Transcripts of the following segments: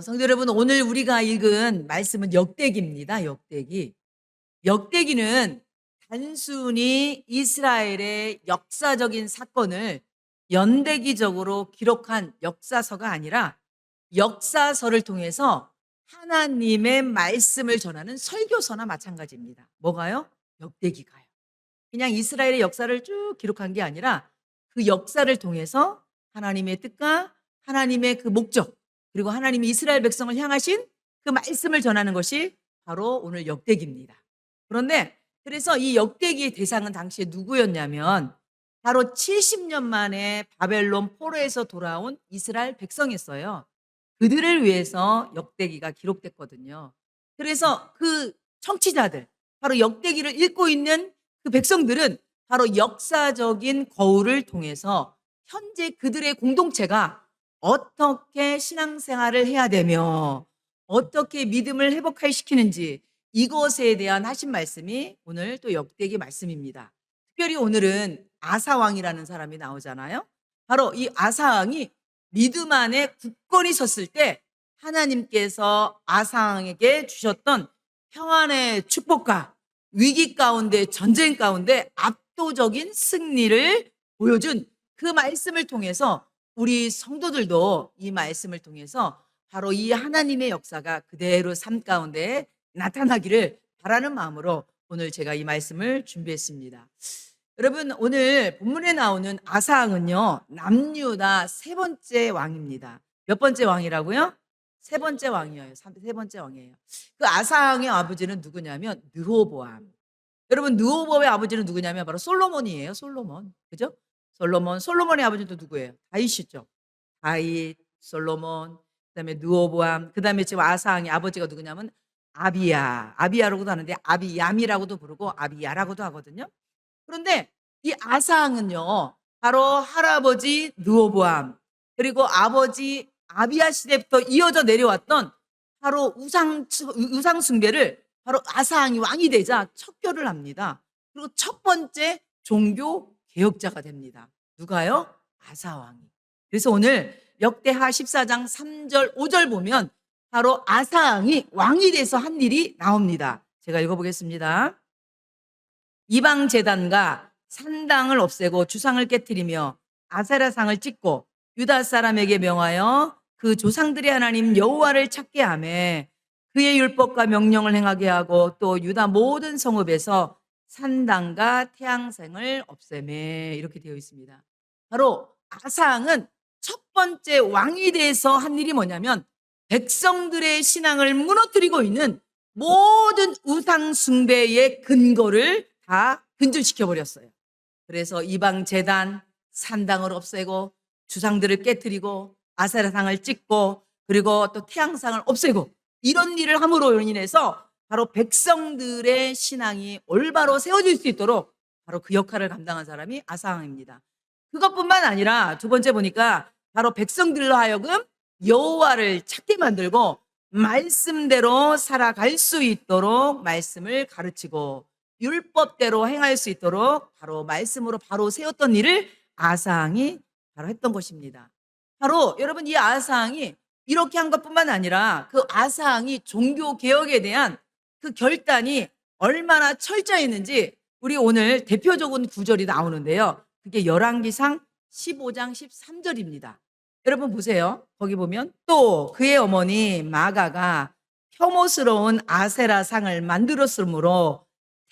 성도 여러분, 오늘 우리가 읽은 말씀은 역대기입니다. 역대기. 역대기는 단순히 이스라엘의 역사적인 사건을 연대기적으로 기록한 역사서가 아니라 역사서를 통해서 하나님의 말씀을 전하는 설교서나 마찬가지입니다. 뭐가요? 역대기가요. 그냥 이스라엘의 역사를 쭉 기록한 게 아니라 그 역사를 통해서 하나님의 뜻과 하나님의 그 목적, 그리고 하나님이 이스라엘 백성을 향하신 그 말씀을 전하는 것이 바로 오늘 역대기입니다. 그런데 그래서 이 역대기의 대상은 당시에 누구였냐면 바로 70년 만에 바벨론 포로에서 돌아온 이스라엘 백성이었어요. 그들을 위해서 역대기가 기록됐거든요. 그래서 그 청취자들, 바로 역대기를 읽고 있는 그 백성들은 바로 역사적인 거울을 통해서 현재 그들의 공동체가 어떻게 신앙생활을 해야 되며 어떻게 믿음을 회복시키는지, 이것에 대한 하신 말씀이 오늘 또 역대기 말씀입니다. 특별히 오늘은 아사왕이라는 사람이 나오잖아요. 바로 이 아사왕이 믿음 안에 굳건히 섰을 때 하나님께서 아사왕에게 주셨던 평안의 축복과 위기 가운데, 전쟁 가운데 압도적인 승리를 보여준 그 말씀을 통해서 우리 성도들도 이 말씀을 통해서 바로 이 하나님의 역사가 그대로 삶 가운데 나타나기를 바라는 마음으로 오늘 제가 이 말씀을 준비했습니다. 여러분, 오늘 본문에 나오는 아사왕은요, 남유다 세 번째 왕입니다. 몇 번째 왕이라고요? 세 번째 왕이에요. 세 번째 왕이에요. 그 아사왕의 아버지는 누구냐면 르호보암. 여러분, 르호보암의 아버지는 누구냐면 바로 솔로몬이에요. 솔로몬. 그죠? 솔로몬의 아버지는 또 누구예요? 다윗이죠. 다윗, 솔로몬, 그다음에 르호보암, 그다음에 지금 아사왕의 아버지가 누구냐면 아비야라고도 하는데 아비얌이라고도 부르고 아비야라고도 하거든요. 그런데 이 아사왕은요, 바로 할아버지 르호보암, 그리고 아버지 아비야 시대부터 이어져 내려왔던 바로 우상 숭배를 바로 아사왕이 왕이 되자 척결을 합니다. 그리고 첫 번째 종교 개혁자가 됩니다. 누가요? 아사왕이. 그래서 오늘 역대하 14장 3절 5절 보면 바로 아사왕이 왕이 돼서 한 일이 나옵니다. 제가 읽어보겠습니다. 이방 제단과 산당을 없애고 주상을 깨뜨리며 아세라상을 찍고 유다 사람에게 명하여 그 조상들의 하나님 여호와를 찾게 하며 그의 율법과 명령을 행하게 하고 또 유다 모든 성읍에서 산당과 태양생을 없애매, 이렇게 되어 있습니다. 바로 아사왕은 첫 번째 왕이 돼서 한 일이 뭐냐면 백성들의 신앙을 무너뜨리고 있는 모든 우상 숭배의 근거를 다 근절시켜 버렸어요. 그래서 이방 제단, 산당을 없애고 주상들을 깨뜨리고 아세라상을 찍고 그리고 또 태양상을 없애고 이런 일을 함으로 인해서 바로 백성들의 신앙이 올바로 세워질 수 있도록 바로 그 역할을 감당한 사람이 아사왕입니다. 그것뿐만 아니라 두 번째 보니까 바로 백성들로 하여금 여호와를 찾게 만들고 말씀대로 살아갈 수 있도록 말씀을 가르치고 율법대로 행할 수 있도록 바로 말씀으로 바로 세웠던 일을 아사왕이 바로 했던 것입니다. 바로 여러분, 이 아사왕이 이렇게 한 것뿐만 아니라 그 아사왕이 종교 개혁에 대한 그 결단이 얼마나 철저했는지 우리 오늘 대표적인 구절이 나오는데요. 그게 열왕기상 15장 13절입니다. 여러분 보세요. 거기 보면 또 그의 어머니 마가가 혐오스러운 아세라 상을 만들었으므로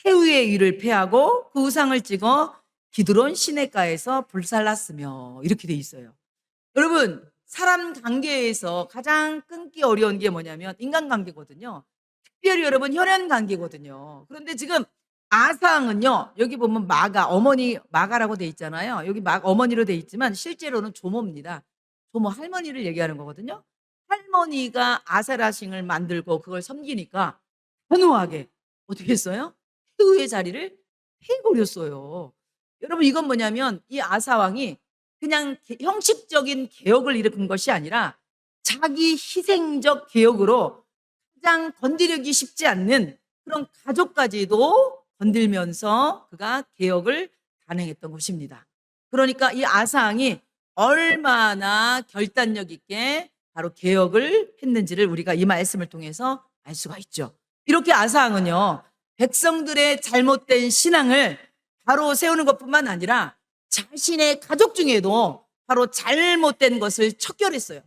태우의 위를 패하고 그 우상을 찍어 기드론 시내가에서 불살랐으며, 이렇게 돼 있어요. 여러분, 사람 관계에서 가장 끊기 어려운 게 뭐냐면 인간관계거든요. 특별히 여러분 혈연 관계거든요. 그런데 지금 아사왕은요, 여기 보면 마가, 어머니 마가라고 돼 있잖아요. 여기 어머니로 돼 있지만 실제로는 조모입니다. 조모, 할머니를 얘기하는 거거든요. 할머니가 아세라싱을 만들고 그걸 섬기니까 단호하게 어떻게 했어요? 태우의 자리를 패버렸어요. 여러분, 이건 뭐냐면 이 아사왕이 그냥 형식적인 개혁을 일으킨 것이 아니라 자기 희생적 개혁으로 가장 건드리기 쉽지 않는 그런 가족까지도 건들면서 그가 개혁을 단행했던 것입니다. 그러니까 이 아사왕이 얼마나 결단력 있게 바로 개혁을 했는지를 우리가 이 말씀을 통해서 알 수가 있죠. 이렇게 아사왕은요, 백성들의 잘못된 신앙을 바로 세우는 것뿐만 아니라 자신의 가족 중에도 바로 잘못된 것을 척결했어요.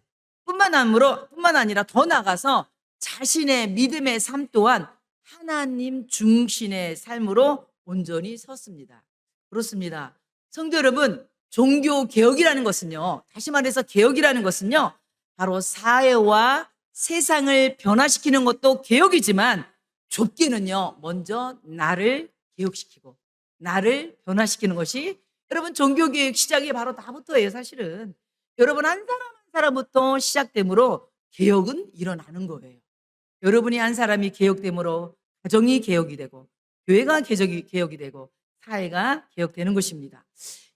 뿐만 아니라 더 나아가서 자신의 믿음의 삶 또한 하나님 중심의 삶으로 온전히 섰습니다. 그렇습니다. 성도 여러분, 종교 개혁이라는 것은요, 다시 말해서 개혁이라는 것은요, 바로 사회와 세상을 변화시키는 것도 개혁이지만 좁게는요, 먼저 나를 개혁시키고 나를 변화시키는 것이, 여러분, 종교개혁 시작이 바로 나부터예요. 사실은 여러분 한 사람 한 사람부터 시작되므로 개혁은 일어나는 거예요. 여러분이 한 사람이 개혁됨으로 가정이 개혁이 되고 교회가 개혁이 되고 사회가 개혁되는 것입니다.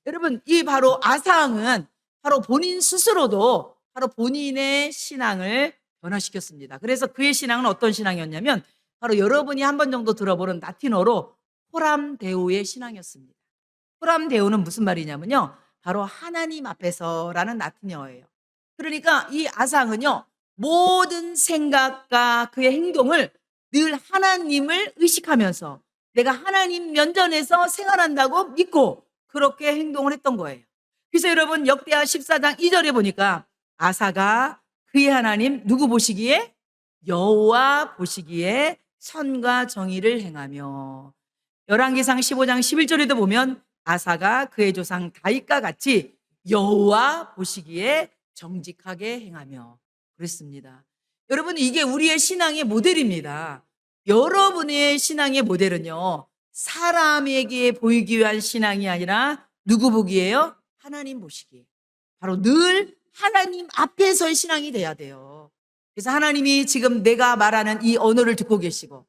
여러분, 이 바로 아사왕은 바로 본인 스스로도 바로 본인의 신앙을 변화시켰습니다. 그래서 그의 신앙은 어떤 신앙이었냐면 바로 여러분이 한 번 정도 들어보는 라틴어로 코람데오의 신앙이었습니다. 코람데오는 무슨 말이냐면요, 바로 하나님 앞에서라는 라틴어예요. 그러니까 이 아상은요, 모든 생각과 그의 행동을 늘 하나님을 의식하면서 내가 하나님 면전에서 생활한다고 믿고 그렇게 행동을 했던 거예요. 그래서 여러분, 역대하 14장 2절에 보니까 아사가 그의 하나님 누구 보시기에? 여호와 보시기에 선과 정의를 행하며, 열왕기상 15장 11절에도 보면 아사가 그의 조상 다윗과 같이 여호와 보시기에 정직하게 행하며 그랬습니다. 여러분, 이게 우리의 신앙의 모델입니다. 여러분의 신앙의 모델은요, 사람에게 보이기 위한 신앙이 아니라 누구 보기에요? 하나님 보시기에. 바로 늘 하나님 앞에서의 신앙이 돼야 돼요. 그래서 하나님이 지금 내가 말하는 이 언어를 듣고 계시고,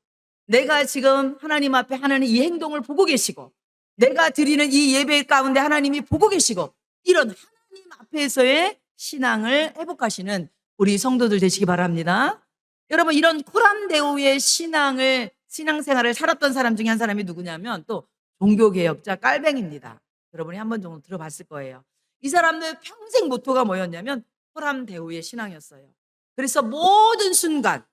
내가 지금 하나님 앞에 하는 이 행동을 보고 계시고, 내가 드리는 이 예배 가운데 하나님이 보고 계시고, 이런 하나님 앞에서의 신앙을 회복하시는 우리 성도들 되시기 바랍니다. 여러분, 이런 코람데오의 신앙생활을 살았던 사람 중에 한 사람이 누구냐면 또 종교개혁자 깔뱅입니다. 여러분이 한 번 정도 들어봤을 거예요. 이 사람들 평생 모토가 뭐였냐면 코람데오의 신앙이었어요. 그래서 모든 순간,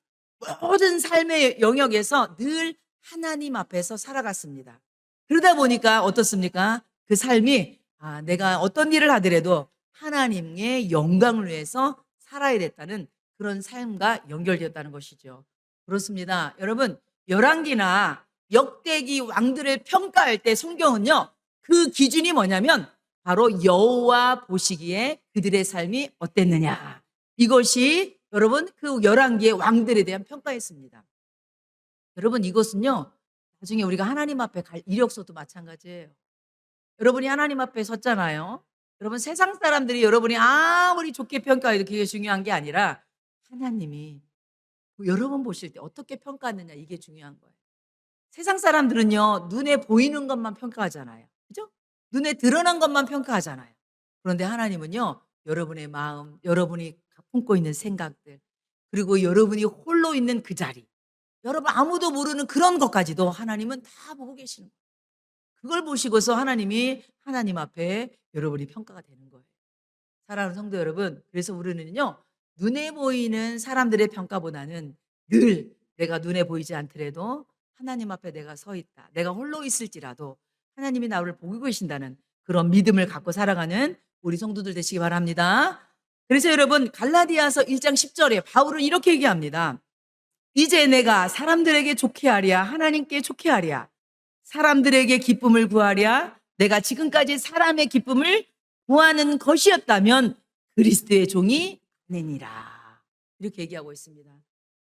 모든 삶의 영역에서 늘 하나님 앞에서 살아갔습니다. 그러다 보니까 어떻습니까? 그 삶이 내가 어떤 일을 하더라도 하나님의 영광을 위해서 살아야 됐다는 그런 삶과 연결되었다는 것이죠. 그렇습니다. 여러분, 열왕기나 역대기 왕들을 평가할 때 성경은요, 그 기준이 뭐냐면 바로 여호와 보시기에 그들의 삶이 어땠느냐, 이것이 여러분 그 열왕기의 왕들에 대한 평가였습니다. 여러분, 이것은요, 나중에 우리가 하나님 앞에 갈 이력서도 마찬가지예요. 여러분이 하나님 앞에 섰잖아요. 여러분, 세상 사람들이 여러분이 아무리 좋게 평가해도 그게 중요한 게 아니라 하나님이 여러분 보실 때 어떻게 평가하느냐, 이게 중요한 거예요. 세상 사람들은요, 눈에 보이는 것만 평가하잖아요. 그죠? 눈에 드러난 것만 평가하잖아요. 그런데 하나님은요, 여러분의 마음, 여러분이 품고 있는 생각들, 그리고 여러분이 홀로 있는 그 자리, 여러분 아무도 모르는 그런 것까지도 하나님은 다 보고 계시는 거예요. 그걸 보시고서 하나님이 하나님 앞에 여러분이 평가가 되는 거예요. 사랑하는 성도 여러분, 그래서 우리는요, 눈에 보이는 사람들의 평가보다는 늘 내가 눈에 보이지 않더라도 하나님 앞에 내가 서 있다, 내가 홀로 있을지라도 하나님이 나를 보고 계신다는 그런 믿음을 갖고 살아가는 우리 성도들 되시기 바랍니다. 그래서 여러분, 갈라디아서 1장 10절에 바울은 이렇게 얘기합니다. 이제 내가 사람들에게 좋게 하랴 하나님께 좋게 하랴, 사람들에게 기쁨을 구하랴, 내가 지금까지 사람의 기쁨을 구하는 것이었다면 그리스도의 종이 아니니라, 이렇게 얘기하고 있습니다.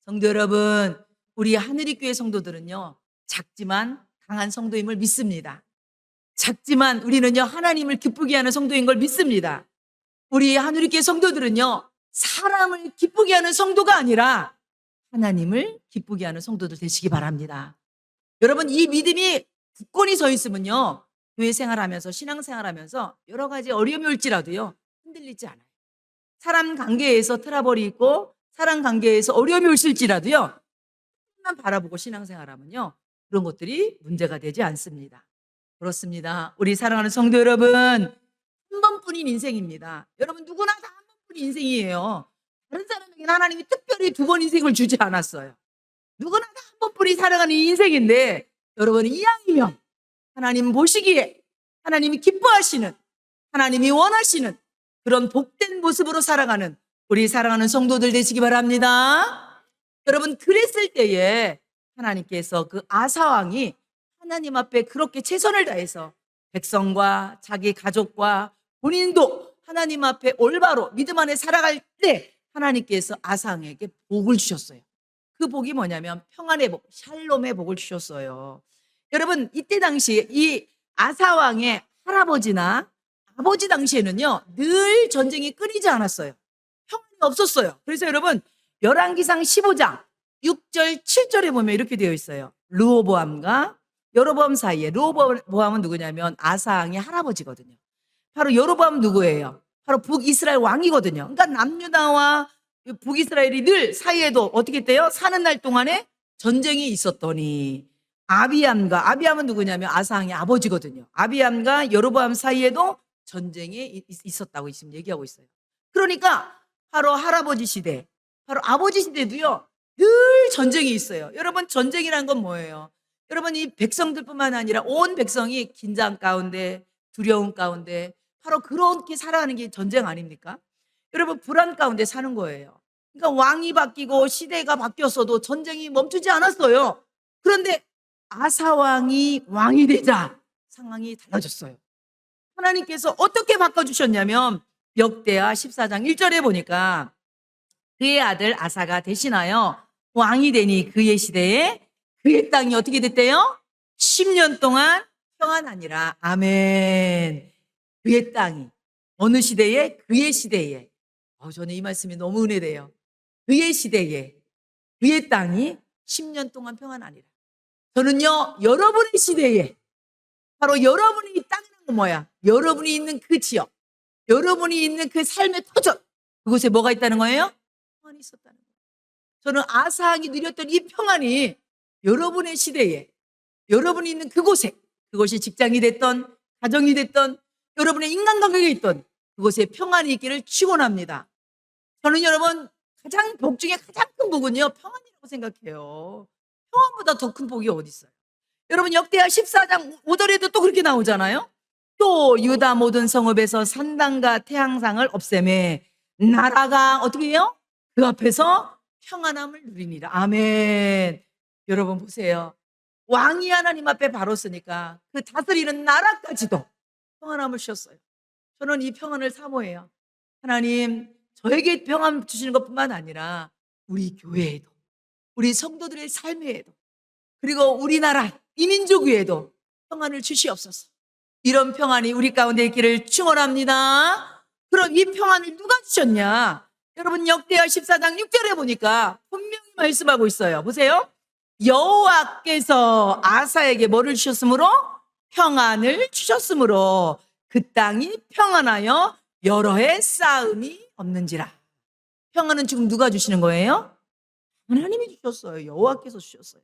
성도 여러분, 우리 하늘이교회 성도들은요, 작지만 강한 성도임을 믿습니다. 작지만 우리는요, 하나님을 기쁘게 하는 성도인 걸 믿습니다. 우리 하늘이교회 성도들은요, 사람을 기쁘게 하는 성도가 아니라 하나님을 기쁘게 하는 성도들 되시기 바랍니다. 여러분, 이 믿음이 굳건히 서 있으면요, 교회 생활하면서 신앙생활하면서 여러 가지 어려움이 올지라도요, 흔들리지 않아요. 사람 관계에서 트러블이 있고 사람 관계에서 어려움이 올지라도요, 하나님만 바라보고 신앙생활하면요, 그런 것들이 문제가 되지 않습니다. 그렇습니다. 우리 사랑하는 성도 여러분, 한 번뿐인 인생입니다. 여러분, 누구나 다 한 번뿐인 인생이에요. 다른 사람에게는 하나님이 특별히 두 번 인생을 주지 않았어요. 누구나 다 한 번뿐이 살아가는 인생인데 여러분 이왕이면 하나님 보시기에 하나님이 기뻐하시는 하나님이 원하시는 그런 복된 모습으로 살아가는 우리 사랑하는 성도들 되시기 바랍니다. 여러분 그랬을 때에 하나님께서 그 아사왕이 하나님 앞에 그렇게 최선을 다해서 백성과 자기 가족과 본인도 하나님 앞에 올바로 믿음 안에 살아갈 때 하나님께서 아사왕에게 복을 주셨어요. 그 복이 뭐냐면 평안의 복, 샬롬의 복을 주셨어요. 여러분 이때 당시 이 아사왕의 할아버지나 아버지 당시에는요 늘 전쟁이 끊이지 않았어요. 평안이 없었어요. 그래서 여러분 열왕기상 15장 6절 7절에 보면 이렇게 되어 있어요. 르호보암과 여로보암 사이에, 르호보암은 누구냐면 아사왕의 할아버지거든요. 바로 여로보암 누구예요? 바로 북이스라엘 왕이거든요. 그러니까 남유다와 북이스라엘이 늘 사이에도 어떻게 돼요? 사는 날 동안에 전쟁이 있었더니 아비암은 누구냐면 아사왕의 아버지거든요. 아비암과 여로보암 사이에도 전쟁이 있었다고 지금 얘기하고 있어요. 그러니까 바로 할아버지 시대, 바로 아버지 시대도요 늘 전쟁이 있어요. 여러분 전쟁이란 건 뭐예요? 여러분 이 백성들뿐만 아니라 온 백성이 긴장 가운데 두려움 가운데 바로 그렇게 살아가는 게 전쟁 아닙니까? 여러분 불안 가운데 사는 거예요. 그러니까 왕이 바뀌고 시대가 바뀌었어도 전쟁이 멈추지 않았어요. 그런데 아사왕이 왕이 되자 상황이 달라졌어요. 하나님께서 어떻게 바꿔주셨냐면 역대하 14장 1절에 보니까 그의 아들 아사가 대신하여 왕이 되니 그의 시대에 그의 땅이 어떻게 됐대요? 10년 동안 평안하니라. 아멘. 그의 땅이 어느 시대에? 그의 시대에. 저는 이 말씀이 너무 은혜돼요. 그의 시대에 그의 땅이 10년 동안 평안하니라. 저는요 여러분의 시대에 바로 여러분이 땅이란 건 뭐야? 여러분이 있는 그 지역, 여러분이 있는 그 삶의 터전, 그곳에 뭐가 있다는 거예요? 평안이 있었다는 거예요. 저는 아사왕이 누렸던 이 평안이 여러분의 시대에, 여러분이 있는 그곳에, 그것이 직장이 됐던, 가정이 됐던, 여러분의 인간관계가 있던 그곳에 평안이 있기를 축원합니다. 저는 여러분 가장 복 중에 가장 큰 복은요 평안이라고 생각해요. 평안보다 더 큰 복이 어디 있어요? 여러분 역대하 14장 5절에도 또 그렇게 나오잖아요. 또 유다 모든 성읍에서 산당과 태양상을 없애매 나라가 어떻게 해요? 그 앞에서 평안함을 누리니라. 아멘. 여러분 보세요. 왕이 하나님 앞에 바로 서니까 그 다스리는 나라까지도 평안함을 주셨어요. 저는 이 평안을 사모해요. 하나님 저에게 평안 주시는 것뿐만 아니라 우리 교회에도 우리 성도들의 삶에도 그리고 우리나라 이민족 위에도 평안을 주시옵소서. 이런 평안이 우리 가운데 있기를 축원합니다. 그럼 이 평안을 누가 주셨냐? 여러분 역대하 14장 6절에 보니까 분명히 말씀하고 있어요. 보세요. 여호와께서 아사에게 뭐를 주셨으므로? 평안을 주셨으므로 그 땅이 평안하여 여러 해 싸움이 없는지라. 평안은 지금 누가 주시는 거예요? 하나님이 주셨어요. 여호와께서 주셨어요.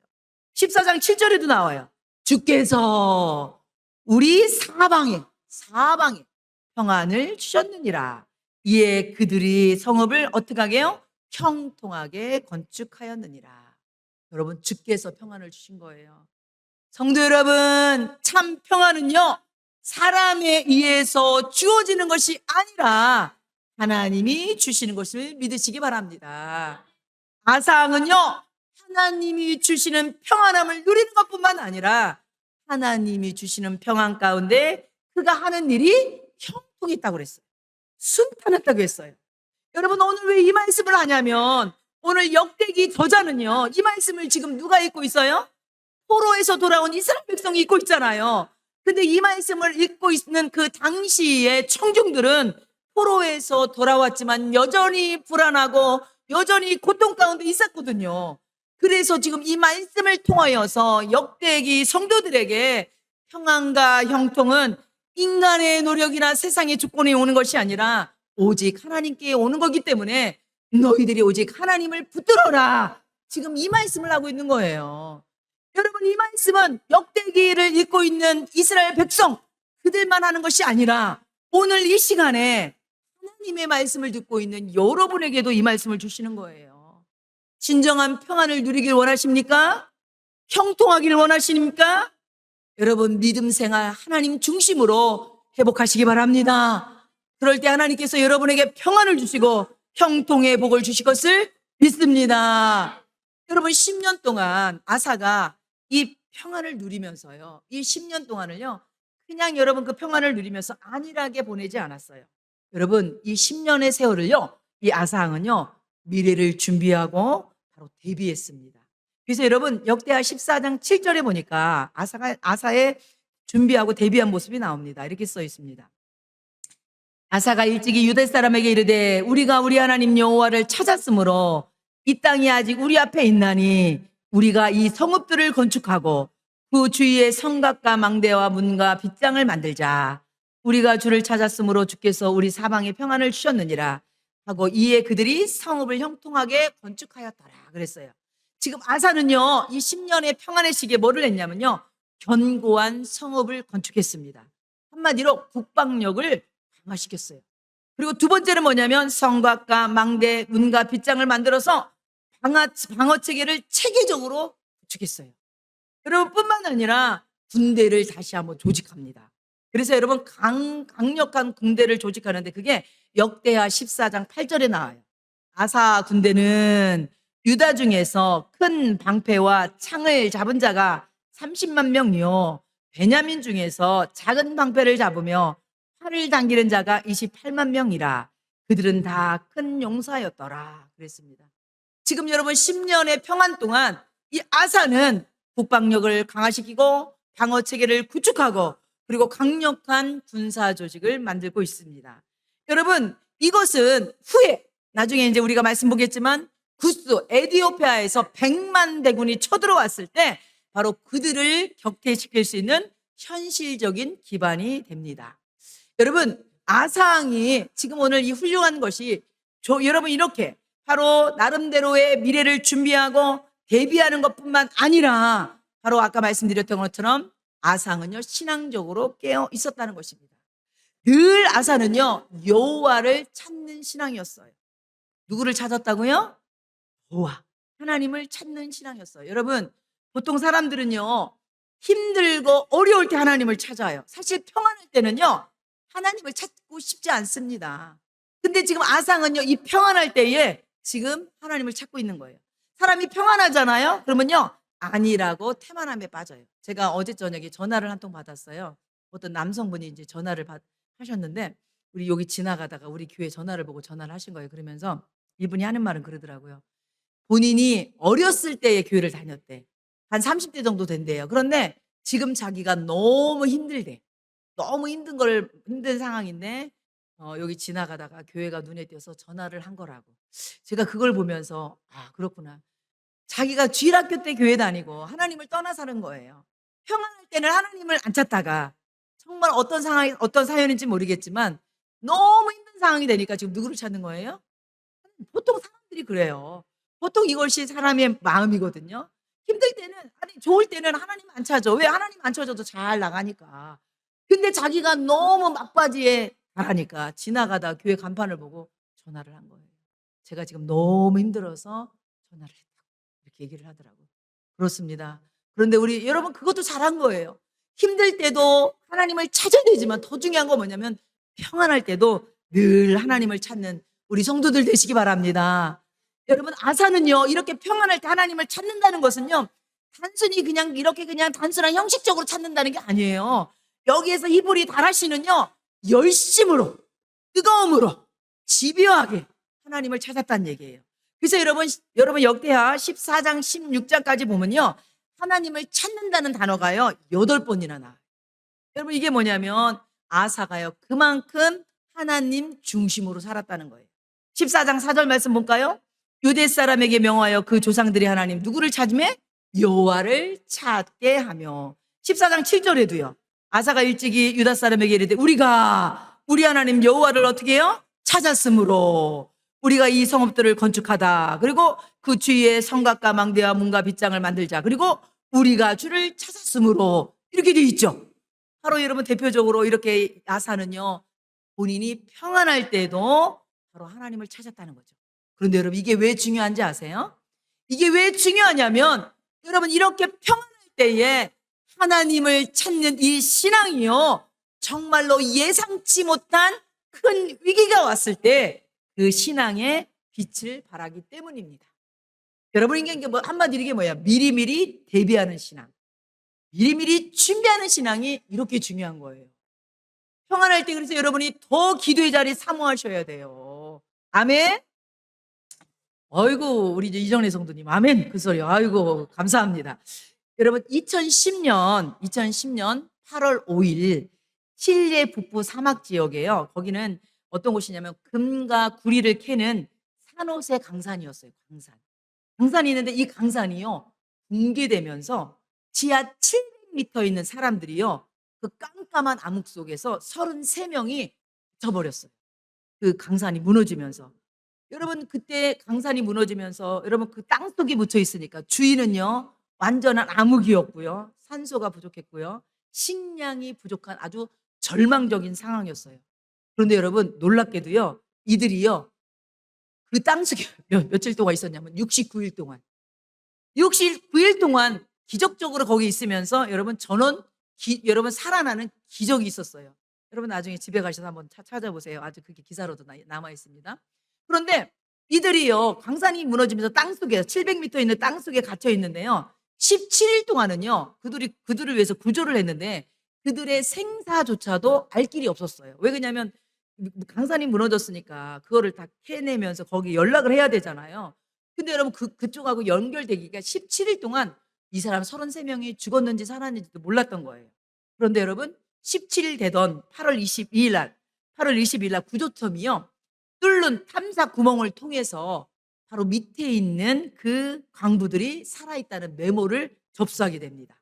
14장 7절에도 나와요. 주께서 우리 사방에 평안을 주셨느니라. 이에 그들이 성읍을 어떻게 하게요? 형통하게 건축하였느니라. 여러분 주께서 평안을 주신 거예요. 성도 여러분 참 평안은요 사람에 의해서 주어지는 것이 아니라 하나님이 주시는 것을 믿으시기 바랍니다. 아사왕은요 하나님이 주시는 평안함을 누리는 것뿐만 아니라 하나님이 주시는 평안 가운데 그가 하는 일이 형통했다고 그랬어요. 순탄했다고 했어요. 여러분 오늘 왜 이 말씀을 하냐면 오늘 역대기 저자는요 이 말씀을 지금 누가 읽고 있어요? 포로에서 돌아온 이스라엘 백성이 읽고 있잖아요. 근데 이 말씀을 읽고 있는 그 당시의 청중들은 포로에서 돌아왔지만 여전히 불안하고 여전히 고통 가운데 있었거든요. 그래서 지금 이 말씀을 통하여서 역대기 성도들에게 평안과 형통은 인간의 노력이나 세상의 주권이 오는 것이 아니라 오직 하나님께 오는 거기 때문에 너희들이 오직 하나님을 붙들어라. 지금 이 말씀을 하고 있는 거예요. 여러분 이 말씀은 역대기를 읽고 있는 이스라엘 백성 그들만 하는 것이 아니라 오늘 이 시간에 하나님의 말씀을 듣고 있는 여러분에게도 이 말씀을 주시는 거예요. 진정한 평안을 누리길 원하십니까? 형통하기를 원하십니까? 여러분 믿음 생활 하나님 중심으로 회복하시기 바랍니다. 그럴 때 하나님께서 여러분에게 평안을 주시고 형통의 복을 주실 것을 믿습니다. 여러분 10년 동안 아사가 이 평안을 누리면서요. 이 10년 동안을요. 그냥 여러분 그 평안을 누리면서 안일하게 보내지 않았어요. 여러분 이 10년의 세월을요. 이 아사 왕은요. 미래를 준비하고 바로 대비했습니다. 그래서 여러분 역대하 14장 7절에 보니까 아사의 준비하고 대비한 모습이 나옵니다. 이렇게 써 있습니다. 아사가 일찍이 유대 사람에게 이르되 우리가 우리 하나님 여호와를 찾았으므로 이 땅이 아직 우리 앞에 있나니 우리가 이 성읍들을 건축하고 그 주위에 성곽과 망대와 문과 빗장을 만들자. 우리가 주를 찾았으므로 주께서 우리 사방에 평안을 주셨느니라 하고 이에 그들이 성읍을 형통하게 건축하였더라 그랬어요. 지금 아사는요 이 10년의 평안의 시기에 뭐를 했냐면요 견고한 성읍을 건축했습니다. 한마디로 국방력을 강화시켰어요. 그리고 두 번째는 뭐냐면 성곽과 망대, 문과 빗장을 만들어서 방어 체계를 체계적으로 구축했어요. 여러분 뿐만 아니라 군대를 다시 한번 조직합니다. 그래서 여러분 강력한 군대를 조직하는데 그게 역대하 14장 8절에 나와요. 아사 군대는 유다 중에서 큰 방패와 창을 잡은 자가 30만 명이요 베냐민 중에서 작은 방패를 잡으며 팔을 당기는 자가 28만 명이라 그들은 다 큰 용사였더라 그랬습니다. 지금 여러분 10년의 평안 동안 이 아사는 국방력을 강화시키고 방어 체계를 구축하고 그리고 강력한 군사 조직을 만들고 있습니다. 여러분 이것은 후에 나중에 이제 우리가 말씀 보겠지만 구스 에디오피아에서 100만 대군이 쳐들어왔을 때 바로 그들을 격퇴시킬 수 있는 현실적인 기반이 됩니다. 여러분 아사왕이 지금 오늘 이 훌륭한 것이 여러분 이렇게 바로 나름대로의 미래를 준비하고 대비하는 것뿐만 아니라 바로 아까 말씀드렸던 것처럼 아사는요 신앙적으로 깨어 있었다는 것입니다. 늘 아사는요 여호와를 찾는 신앙이었어요. 누구를 찾았다고요? 여호와 하나님을 찾는 신앙이었어요. 여러분 보통 사람들은요 힘들고 어려울 때 하나님을 찾아요. 사실 평안할 때는요 하나님을 찾고 싶지 않습니다. 근데 지금 아상은요 이 평안할 때에 지금 하나님을 찾고 있는 거예요. 사람이 평안하잖아요. 그러면요 아니라고 태만함에 빠져요. 제가 어제 저녁에 전화를 한 통 받았어요. 어떤 남성분이 이제 전화를 하셨는데 우리 여기 지나가다가 우리 교회 전화를 보고 전화를 하신 거예요. 그러면서 이분이 하는 말은 그러더라고요. 본인이 어렸을 때의 교회를 다녔대. 한 30대 정도 된대요. 그런데 지금 자기가 너무 힘들대. 너무 힘든 상황인데 여기 지나가다가 교회가 눈에 띄어서 전화를 한 거라고. 제가 그걸 보면서 아 그렇구나. 자기가 주일학교 때 교회 다니고 하나님을 떠나 사는 거예요. 평안할 때는 하나님을 안 찾다가 정말 어떤 상황 어떤 사연인지 모르겠지만 너무 힘든 상황이 되니까 지금 누구를 찾는 거예요? 보통 사람들이 그래요. 보통 이것이 사람의 마음이거든요. 힘들 때는 아니 좋을 때는 하나님 안 찾아. 왜 하나님 안 찾아도 잘 나가니까. 근데 자기가 너무 막바지에 가라니까 지나가다 교회 간판을 보고 전화를 한 거예요. 제가 지금 너무 힘들어서 전화를 했다고 이렇게 얘기를 하더라고요. 그렇습니다. 그런데 우리 여러분 그것도 잘한 거예요. 힘들 때도 하나님을 찾아야 되지만 더 중요한 건 뭐냐면 평안할 때도 늘 하나님을 찾는 우리 성도들 되시기 바랍니다. 여러분 아사는요 이렇게 평안할 때 하나님을 찾는다는 것은요 단순히 그냥 이렇게 그냥 단순한 형식적으로 찾는다는 게 아니에요. 여기에서 히브리 다라시는요 열심으로 뜨거움으로 집요하게 하나님을 찾았다는 얘기예요. 그래서 여러분 역대하 14장 16장까지 보면요 하나님을 찾는다는 단어가요 8번이나 나와요. 여러분 이게 뭐냐면 아사가요 그만큼 하나님 중심으로 살았다는 거예요. 14장 4절 말씀 볼까요? 유대 사람에게 명하여 그 조상들이 하나님 누구를 찾으며 여호와를 찾게 하며 14장 7절에도요 아사가 일찍이 유다 사람에게 이르되 우리가 우리 하나님 여호와를 어떻게 해요? 찾았으므로 우리가 이 성읍들을 건축하다. 그리고 그 주위에 성곽과 망대와 문과 빗장을 만들자. 그리고 우리가 주를 찾았으므로 이렇게 돼 있죠. 바로 여러분 대표적으로 이렇게 아사는요 본인이 평안할 때도 바로 하나님을 찾았다는 거죠. 그런데 여러분 이게 왜 중요한지 아세요? 이게 왜 중요하냐면 여러분 이렇게 평안할 때에 하나님을 찾는 이 신앙이요. 정말로 예상치 못한 큰 위기가 왔을 때 그 신앙의 빛을 발하기 때문입니다. 여러분 이게 뭐 한마디로 이게 뭐야? 미리미리 대비하는 신앙. 미리미리 준비하는 신앙이 이렇게 중요한 거예요. 평안할 때 그래서 여러분이 더 기도의 자리 사모하셔야 돼요. 아멘. 아이고 우리 이제 이정래 성도님 아멘 그 소리 아이고 감사합니다. 여러분 2010년 8월 5일 칠레 북부 사막 지역에요. 거기는 어떤 곳이냐면 금과 구리를 캐는 산호세 강산이었어요. 강산이 있는데 이 강산이요 붕괴되면서 지하 700m 있는 사람들이요 그 깜깜한 암흑 속에서 33명이 져버렸어요. 그 강산이 무너지면서. 여러분 그때 강산이 무너지면서 여러분 그 땅속에 묻혀 있으니까 주위는요 완전한 암흑이었고요. 산소가 부족했고요. 식량이 부족한 아주 절망적인 상황이었어요. 그런데 여러분 놀랍게도요. 이들이요. 그 땅속에 며칠 동안 있었냐면 69일 동안. 69일 동안 기적적으로 거기 있으면서 여러분 여러분 살아나는 기적이 있었어요. 여러분 나중에 집에 가셔서 한번 찾아보세요. 아주 그게 기사로도 남아 있습니다. 그런데 이들이요 강산이 무너지면서 땅속에 700m 있는 땅속에 갇혀 있는데요. 17일 동안은요 그들을 위해서 구조를 했는데 그들의 생사조차도 알 길이 없었어요. 왜 그러냐면 강산이 무너졌으니까 그거를 다 캐내면서 거기 연락을 해야 되잖아요. 근데 여러분 그쪽하고 연결되기가 17일 동안 이 사람 33명이 죽었는지 살았는지도 몰랐던 거예요. 그런데 여러분 17일 되던 8월 22일 날 구조팀이요. 뚫는 탐사 구멍을 통해서 바로 밑에 있는 그 광부들이 살아있다는 메모를 접수하게 됩니다.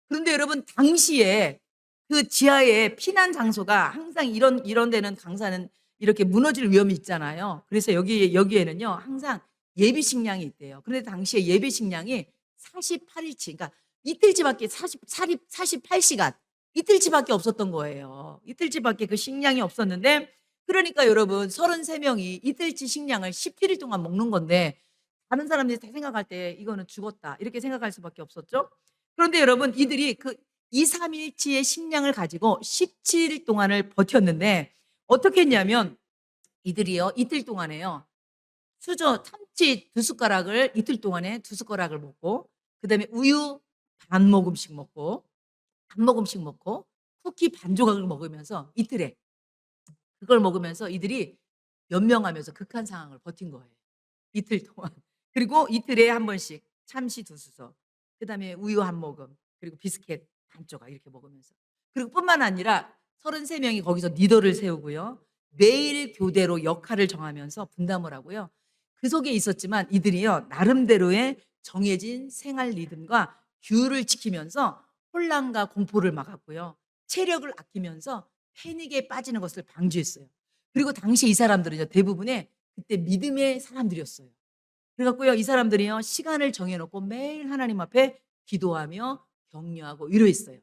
그런데 여러분 당시에 그 지하에 피난 장소가 항상 이런 데는 강산은 이렇게 무너질 위험이 있잖아요. 그래서 여기에는요 항상 예비 식량이 있대요. 그런데 당시에 예비 식량이 48일치, 그러니까 이틀치밖에 48시간 이틀치밖에 없었던 거예요. 이틀치밖에 그 식량이 없었는데 그러니까 여러분 33명이 이틀치 식량을 17일 동안 먹는 건데 다른 사람들이 다 생각할 때 이거는 죽었다 이렇게 생각할 수밖에 없었죠. 그런데 여러분 이들이 그 2, 3일치의 식량을 가지고 17일 동안을 버텼는데 어떻게 했냐면 이들이요 이틀 동안에요 참치 2숟가락을 이틀 동안에 2숟가락을 먹고 그다음에 우유 반 모금씩 먹고 쿠키 반 조각을 먹으면서 이틀에 그걸 먹으면서 이들이 연명하면서 극한 상황을 버틴 거예요. 이틀 동안. 그리고 이틀에 한 번씩 참치 2수저, 그다음에 우유 한 모금, 그리고 비스켓 반 조각 이렇게 먹으면서. 그리고 뿐만 아니라 33명이 거기서 리더를 세우고요. 매일 교대로 역할을 정하면서 분담을 하고요. 그 속에 있었지만 이들이요. 나름대로의 정해진 생활 리듬과 규율을 지키면서 혼란과 공포를 막았고요. 체력을 아끼면서 패닉에 빠지는 것을 방지했어요. 그리고 당시 이 사람들은요. 대부분의 그때 믿음의 사람들이었어요. 그래 갖고요. 이 사람들이요. 시간을 정해 놓고 매일 하나님 앞에 기도하며 격려하고 위로했어요.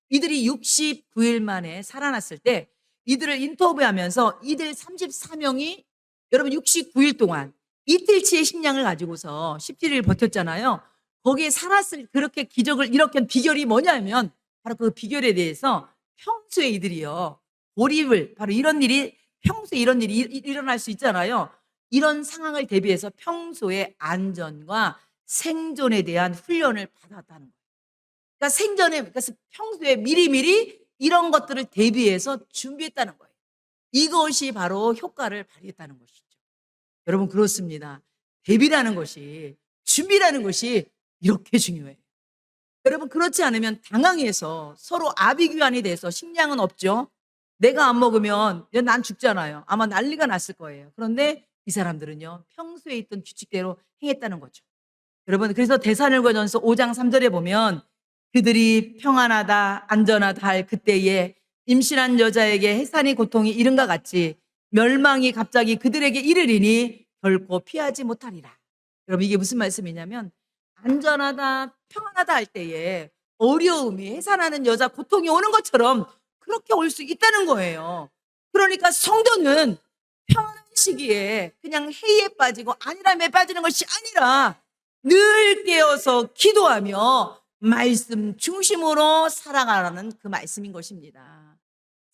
이들이 69일 만에 살아났을 때 이들을 인터뷰하면서 이들 34명이 여러분 69일 동안 이틀치의 식량을 가지고서 17일 버텼잖아요. 거기에 살았을 그렇게 기적을 일으킨 비결이 뭐냐면 바로 그 비결에 대해서 평소에 이들이요. 고립을 바로 평소에 이런 일이 일어날 수 있잖아요. 이런 상황을 대비해서 평소에 안전과 생존에 대한 훈련을 받았다는 거예요. 그러니까 평소에 미리미리 이런 것들을 대비해서 준비했다는 거예요. 이것이 바로 효과를 발휘했다는 것이죠. 여러분 그렇습니다. 대비라는 것이 준비라는 것이 이렇게 중요해요. 여러분 그렇지 않으면 당황해서 서로 아비규환이 돼서 식량은 없죠. 내가 안 먹으면 난 죽잖아요. 아마 난리가 났을 거예요. 그런데 이 사람들은요. 평소에 있던 규칙대로 행했다는 거죠. 여러분 그래서 데살로니가전서 5장 3절에 보면 그들이 평안하다 안전하다 할 그때에 임신한 여자에게 해산의 고통이 이른과 같이 멸망이 갑자기 그들에게 이르리니 결코 피하지 못하리라. 여러분 이게 무슨 말씀이냐면 안전하다 평안하다 할 때에 어려움이 해산하는 여자 고통이 오는 것처럼 그렇게 올 수 있다는 거예요. 그러니까 성도는 평안한 시기에 그냥 회의에 빠지고 안일함에 빠지는 것이 아니라 늘 깨어서 기도하며 말씀 중심으로 살아가라는 그 말씀인 것입니다.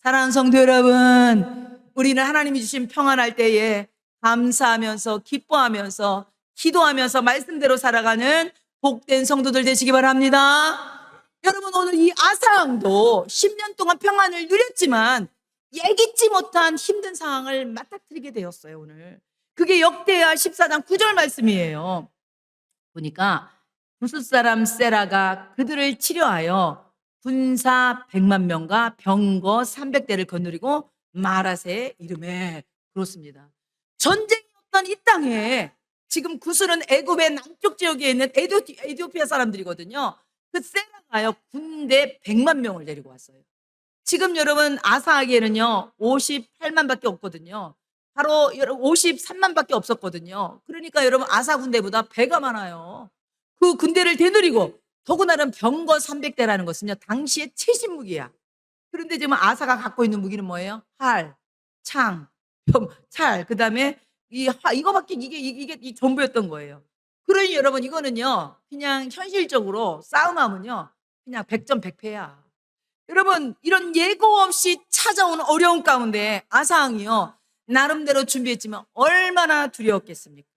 사랑하는 성도 여러분, 우리는 하나님이 주신 평안할 때에 감사하면서 기뻐하면서 기도하면서 말씀대로 살아가는 복된 성도들 되시기 바랍니다. 여러분, 오늘 이 아사왕도 10년 동안 평안을 누렸지만 예기치 못한 힘든 상황을 맞닥뜨리게 되었어요. 오늘 그게 역대하 14장 9절 말씀이에요. 보니까 부스 사람 세라가 그들을 치려하여 군사 100만 명과 병거 300대를 거느리고 마라세 이름에, 그렇습니다. 전쟁이 없던 이 땅에 지금 구스는 애굽의 남쪽 지역에 있는 에티오피아 사람들이거든요. 그 세라가요 군대 100만 명을 데리고 왔어요. 지금 여러분 아사에게는요 58만밖에 없거든요. 바로 53만밖에 없었거든요. 그러니까 여러분 아사 군대보다 배가 많아요. 그 군대를 되누리고, 더군다나 병거 300대라는 것은요 당시의 최신 무기야. 그런데 지금 아사가 갖고 있는 무기는 뭐예요? 활, 창, 찰, 그다음에 이거밖에 이게 전부였던 거예요. 그러니 여러분 이거는요 그냥 현실적으로 싸움하면요 그냥 100점 100패야. 여러분 이런 예고 없이 찾아오는 어려운 가운데 아사왕이요 나름대로 준비했지만 얼마나 두려웠겠습니까?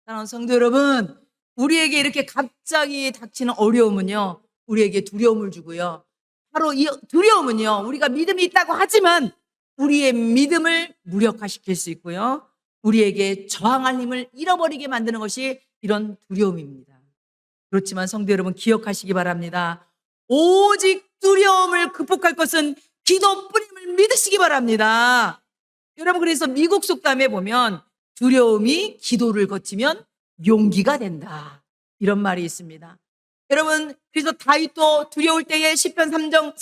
사랑하는 성도 여러분, 우리에게 이렇게 갑자기 닥치는 어려움은요 우리에게 두려움을 주고요, 바로 이 두려움은요 우리가 믿음이 있다고 하지만 우리의 믿음을 무력화시킬 수 있고요, 우리에게 저항할 힘을 잃어버리게 만드는 것이 이런 두려움입니다. 그렇지만 성도 여러분 기억하시기 바랍니다. 오직 두려움을 극복할 것은 기도뿐임을 믿으시기 바랍니다. 여러분 그래서 미국 속담에 보면 두려움이 기도를 거치면 용기가 된다, 이런 말이 있습니다. 여러분 그래서 다윗도 두려울 때에 시편 3편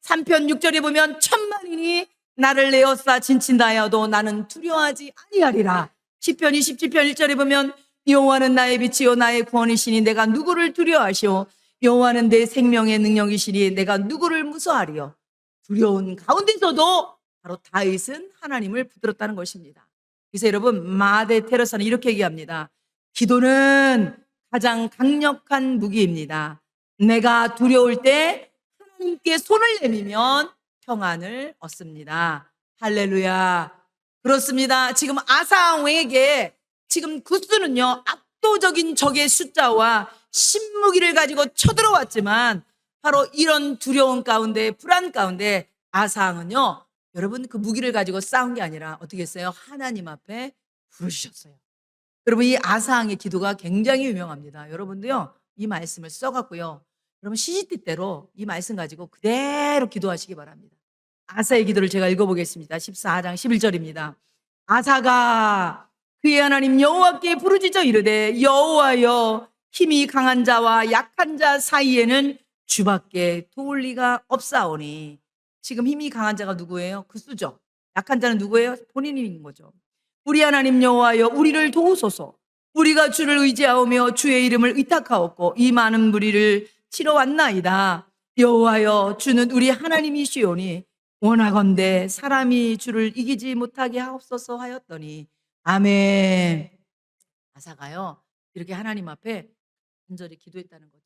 6절에 보면 천만인이 나를 내어싸 진친다 하여도 나는 두려워하지 아니하리라. 시편 27편 1절에 보면 여호와는 나의 빛이요 나의 구원이시니 내가 누구를 두려워하시오. 여호와는 내 생명의 능력이시니 내가 누구를 무서워하리요. 두려운 가운데서도 바로 다윗은 하나님을 붙들었다는 것입니다. 그래서 여러분 마대 테레사는 이렇게 얘기합니다. 기도는 가장 강력한 무기입니다. 내가 두려울 때 하나님께 손을 내밀면 평안을 얻습니다. 할렐루야. 그렇습니다. 지금 아사왕에게 지금 구스는요 압도적인 적의 숫자와 신무기를 가지고 쳐들어왔지만 바로 이런 두려움 가운데 불안 가운데 아사왕은요 여러분 그 무기를 가지고 싸운 게 아니라 어떻게 했어요? 하나님 앞에 부르셨어요. 여러분 이 아사왕의 기도가 굉장히 유명합니다. 여러분도요 이 말씀을 써갖고요 여러분 시시때때로 이 말씀 가지고 그대로 기도하시기 바랍니다. 아사의 기도를 제가 읽어보겠습니다. 14장 11절입니다. 아사가 그의 하나님 여호와께 부르짖어 이르되 여호와여 힘이 강한 자와 약한 자 사이에는 주밖에 도울 리가 없사오니. 지금 힘이 강한 자가 누구예요? 그수죠. 약한 자는 누구예요? 본인인 거죠. 우리 하나님 여호와여 우리를 도우소서. 우리가 주를 의지하오며 주의 이름을 의탁하옵고 이 많은 무리를 치러 왔나이다. 여호와여 주는 우리 하나님이시오니 원하건대 사람이 주를 이기지 못하게 하옵소서 하였더니 아멘. 아사가요 이렇게 하나님 앞에 간절히 기도했다는 거죠.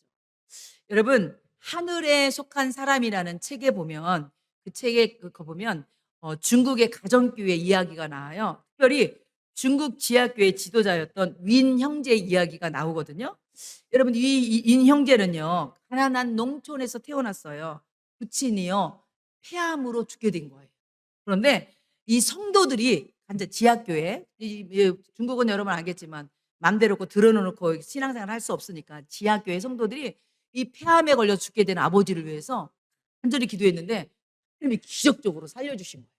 여러분 하늘에 속한 사람이라는 책에 보면 그 책에 보면 중국의 가정교회 이야기가 나와요. 특별히 중국 지하교회 지도자였던 윈 형제 이야기가 나오거든요. 여러분 윈 형제는요 가난한 농촌에서 태어났어요. 부친이요 폐암으로 죽게 된 거예요. 그런데 이 성도들이 지하교회, 중국은 여러분 알겠지만 맘대로 들어놓고 신앙생활 할 수 없으니까 지하교회 성도들이 이 폐암에 걸려 죽게 된 아버지를 위해서 간절히 기도했는데 하나님이 기적적으로 살려주신 거예요.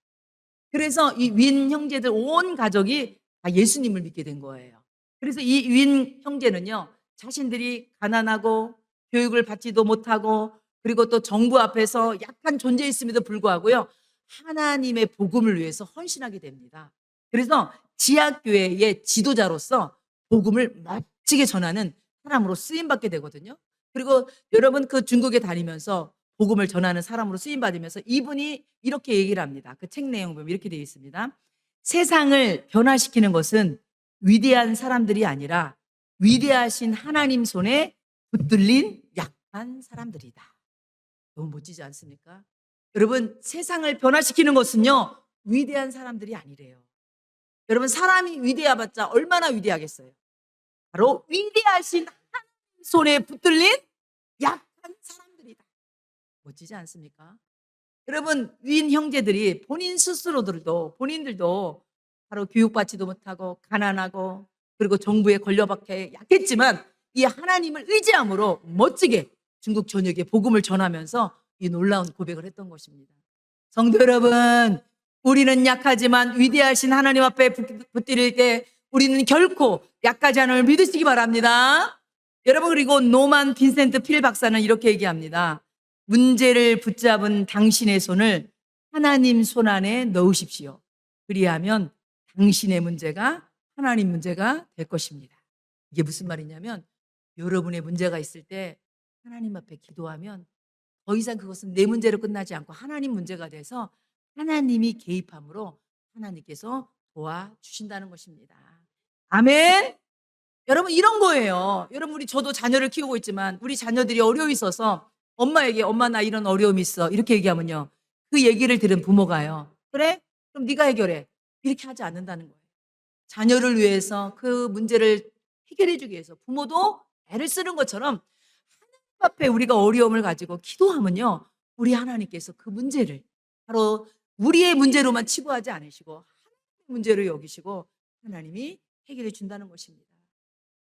그래서 이 윈 형제들 온 가족이 다 예수님을 믿게 된 거예요. 그래서 이 윈 형제는요 자신들이 가난하고 교육을 받지도 못하고 그리고 또 정부 앞에서 약한 존재였음에도 불구하고요 하나님의 복음을 위해서 헌신하게 됩니다. 그래서 지하교회의 지도자로서 복음을 멋지게 전하는 사람으로 쓰임받게 되거든요. 그리고 여러분 그 중국에 다니면서 복음을 전하는 사람으로 쓰임 받으면서 이분이 이렇게 얘기를 합니다. 그 책 내용 보면 이렇게 되어 있습니다. 세상을 변화시키는 것은 위대한 사람들이 아니라 위대하신 하나님 손에 붙들린 약한 사람들이다. 너무 멋지지 않습니까? 여러분, 세상을 변화시키는 것은요, 위대한 사람들이 아니래요. 여러분, 사람이 위대해봤자 얼마나 위대하겠어요? 바로 위대하신 하나님 손에 붙들린 약한 사람들이다. 멋지지 않습니까? 여러분, 위인 형제들이 본인들도 바로 교육받지도 못하고 가난하고 그리고 정부에 걸려박혀 약했지만 이 하나님을 의지함으로 멋지게 중국 전역에 복음을 전하면서 이 놀라운 고백을 했던 것입니다. 성도 여러분, 우리는 약하지만 위대하신 하나님 앞에 붙들릴 때 우리는 결코 약하지 않음을 믿으시기 바랍니다. 여러분, 그리고 노만 빈센트 필 박사는 이렇게 얘기합니다. 문제를 붙잡은 당신의 손을 하나님 손 안에 넣으십시오. 그리하면 당신의 문제가 하나님 문제가 될 것입니다. 이게 무슨 말이냐면 여러분의 문제가 있을 때 하나님 앞에 기도하면 더 이상 그것은 내 문제로 끝나지 않고 하나님 문제가 돼서 하나님이 개입함으로 하나님께서 도와주신다는 것입니다. 아멘. 여러분, 이런 거예요. 여러분, 저도 자녀를 키우고 있지만 우리 자녀들이 어려움이 있어서 엄마에게 엄마 나 이런 어려움이 있어 이렇게 얘기하면요, 그 얘기를 들은 부모가요, 그래? 그럼 네가 해결해 이렇게 하지 않는다는 거예요. 자녀를 위해서 그 문제를 해결해 주기 위해서 부모도 애를 쓰는 것처럼 하나님 앞에 우리가 어려움을 가지고 기도하면요, 우리 하나님께서 그 문제를 바로 우리의 문제로만 치부하지 않으시고 하나님의 문제로 여기시고 하나님이 해결해 준다는 것입니다.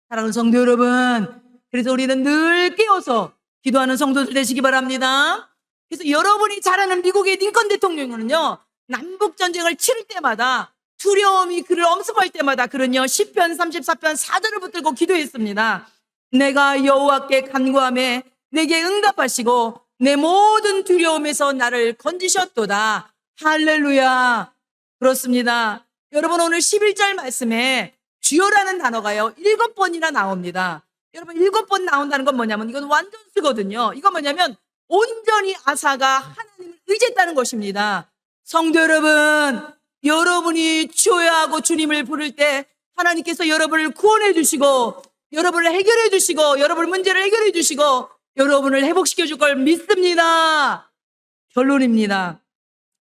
사랑하는 성도 여러분, 그래서 우리는 늘 깨어서 기도하는 성도들 되시기 바랍니다. 그래서 여러분이 잘 아는 미국의 링컨 대통령은요, 남북 전쟁을 치를 때마다 두려움이 그를 엄습할 때마다 그는요, 시편 34편 4절을 붙들고 기도했습니다. 내가 여호와께 간구하매 내게 응답하시고 내 모든 두려움에서 나를 건지셨도다. 할렐루야. 그렇습니다. 여러분, 오늘 11절 말씀에 주여라는 단어가요 7번이나 나옵니다. 여러분, 7번 나온다는 건 뭐냐면 이건 완전수거든요. 이건 뭐냐면 온전히 아사가 하나님을 의지했다는 것입니다. 성도 여러분, 여러분이 주여하고 주님을 부를 때 하나님께서 여러분을 구원해 주시고 여러분을 해결해 주시고 여러분의 문제를 해결해 주시고 여러분을 회복시켜 줄 걸 믿습니다. 결론입니다.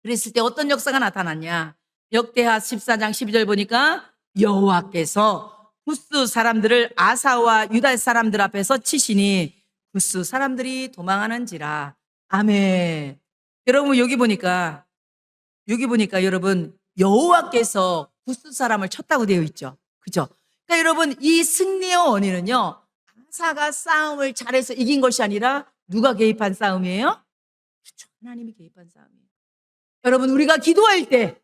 그랬을 때 어떤 역사가 나타났냐? 역대하 14장 12절 보니까 여호와께서 구스 사람들을 아사와 유다 사람들 앞에서 치시니 구스 사람들이 도망하는지라. 아멘. 여러분, 여기 보니까 여러분, 여호와께서 구스 사람을 쳤다고 되어 있죠. 그죠? 그러니까 여러분, 이 승리의 원인은요, 아사가 싸움을 잘해서 이긴 것이 아니라 누가 개입한 싸움이에요? 그렇죠. 하나님이 개입한 싸움이에요. 여러분, 우리가 기도할 때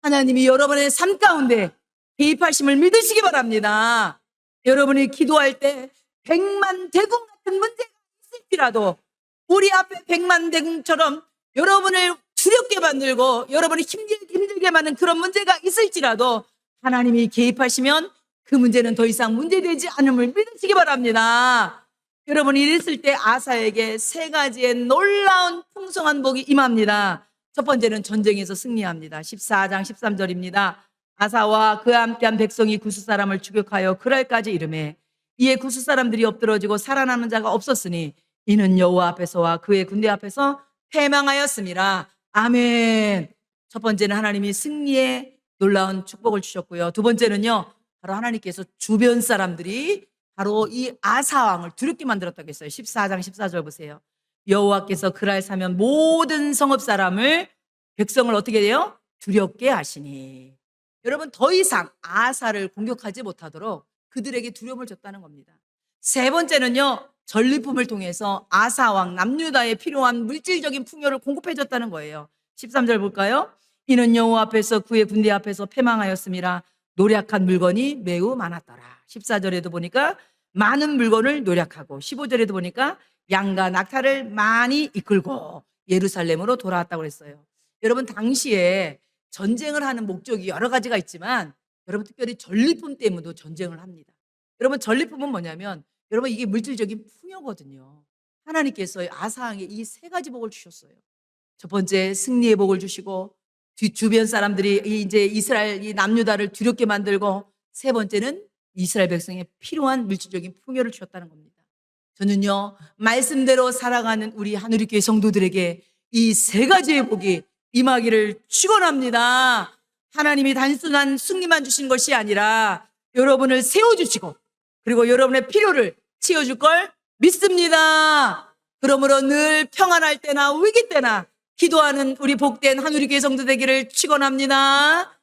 하나님이 여러분의 삶 가운데 개입하심을 믿으시기 바랍니다. 여러분이 기도할 때 100만 대궁 같은 문제가 있을지라도 우리 앞에 100만 대궁처럼 여러분을 두렵게 만들고 여러분이 힘들게 만든 그런 문제가 있을지라도 하나님이 개입하시면 그 문제는 더 이상 문제되지 않음을 믿으시기 바랍니다. 여러분이 이랬을 때 아사에게 3가지의 놀라운 풍성한 복이 임합니다. 첫 번째는 전쟁에서 승리합니다. 14장 13절입니다. 아사와 그와 함께한 백성이 구스 사람을 추격하여 그랄까지 이르매 이에 구스 사람들이 엎드러지고 살아나는 자가 없었으니 이는 여호와 앞에서와 그의 군대 앞에서 패망하였습니다. 아멘. 첫 번째는 하나님이 승리의 놀라운 축복을 주셨고요. 두 번째는요, 바로 하나님께서 주변 사람들이 바로 이 아사 왕을 두렵게 만들었다고 했어요. 14장 14절 보세요. 여호와께서 그날 사면 모든 성읍 사람을 백성을 어떻게 돼요? 두렵게 하시니. 여러분, 더 이상 아사를 공격하지 못하도록 그들에게 두려움을 줬다는 겁니다. 세 번째는요, 전리품을 통해서 아사 왕 남유다에 필요한 물질적인 풍요를 공급해 줬다는 거예요. 13절 볼까요? 이는 여호와 앞에서 그의 군대 앞에서 패망하였음이라 노략한 물건이 매우 많았더라. 14절에도 보니까 많은 물건을 노략하고 15절에도 보니까 양과 낙타를 많이 이끌고 예루살렘으로 돌아왔다고 그랬어요. 여러분, 당시에 전쟁을 하는 목적이 여러 가지가 있지만 여러분, 특별히 전리품 때문에도 전쟁을 합니다. 여러분, 전리품은 뭐냐면 여러분, 이게 물질적인 풍요거든요. 하나님께서 아사에게 이 세 가지 복을 주셨어요. 첫 번째, 승리의 복을 주시고, 주변 사람들이 이제 이스라엘 이 남유다를 두렵게 만들고, 세 번째는 이스라엘 백성에 필요한 물질적인 풍요를 주셨다는 겁니다. 저는요, 말씀대로 살아가는 우리 하늘교회 성도들에게 이 세 가지의 복이 임하기를 축원합니다. 하나님이 단순한 승리만 주신 것이 아니라 여러분을 세워주시고, 그리고 여러분의 필요를 채워줄 걸 믿습니다. 그러므로 늘 평안할 때나 위기 때나 기도하는 우리 복된 하늘교회 성도 되기를 축원합니다.